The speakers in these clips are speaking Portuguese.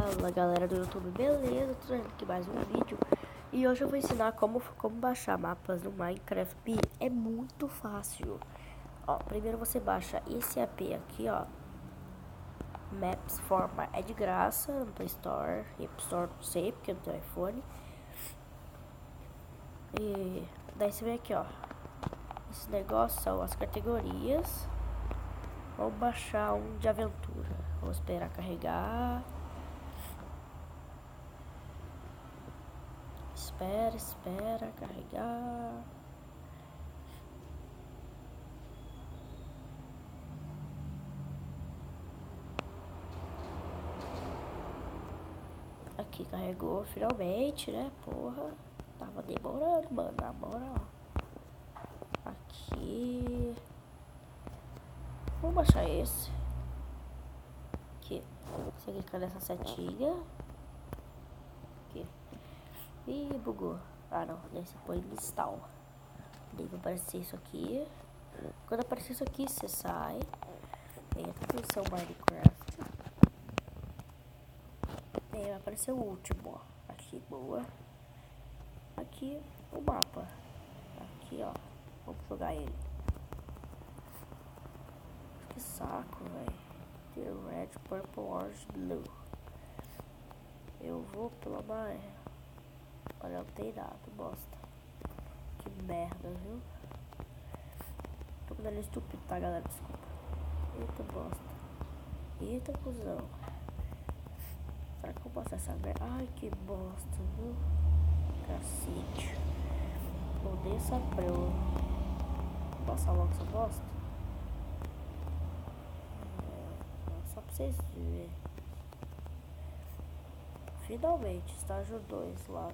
Fala galera do YouTube, beleza? Tô trazendo aqui mais um vídeo. E hoje eu vou ensinar como baixar mapas no Minecraft. É muito fácil. Ó, primeiro você baixa esse app aqui, ó, Maps Forma. É de graça no Play Store, App Store não sei, porque não tem iPhone. E daí você vem aqui, ó, esse negócio são as categorias. Vamos baixar um de aventura. Vou esperar carregar. Espera carregar. Aqui carregou finalmente, né? Porra, tava demorando, mano, na moral. Aqui. Vamos baixar esse. Aqui. Você clica nessa setinha. Aqui. Ih, bugou. Ah, não. Daí você põe install. Daí vai aparecer isso aqui. Quando aparecer isso aqui, você sai. Entra no seu Minecraft. Daí vai aparecer o último, ó. Aqui, boa. Aqui, o mapa. Aqui, ó. Vamos jogar ele. Que saco, velho. The red, purple, orange, blue. Eu vou pela maré. Olha, não tem nada, bosta. Que merda, viu? Tô com ele estúpido, tá, galera? Desculpa. Eita, bosta. Eita, cuzão. Será que eu posso essa merda? Ai, que bosta, viu? Cacete. Vou descer pra eu passar logo essa bosta. Só pra vocês verem. Finalmente, estágio 2 lá.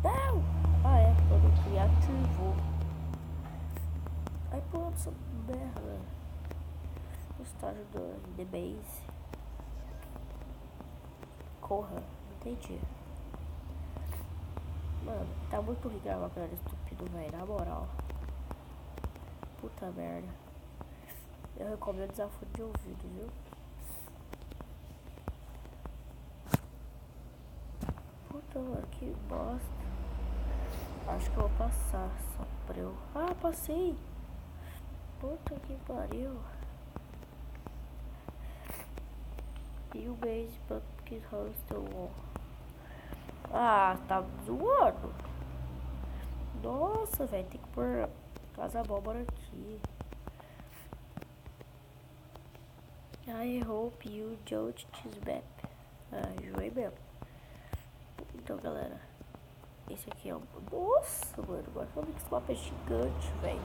Não! Ah, é, quando criativo. Ai, pô, essa merda. Estágio 2, The Base. Corra, não entendi. Mano, tá muito ruim gravar com ele estúpido, velho, na moral. Puta merda. Eu recomendo desafio de ouvido, viu? Puta, mano, que bosta. Acho que eu vou passar, só pra eu... Ah, passei! Puta que pariu. E o base que host wall. Ah, tá zoando. Nossa, velho, tem que pôr casa abóbora aqui. I hope you judge this map. Ah, enjoei mesmo. Então, galera, esse aqui é o... Nossa, mano, agora que eu vi que esse mapa é gigante, velho.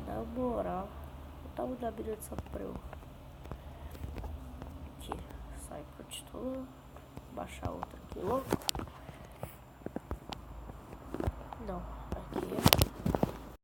Na moral, o tamanho da mina de Saprão. Aqui, sai por título. Baixar outra aqui, louco.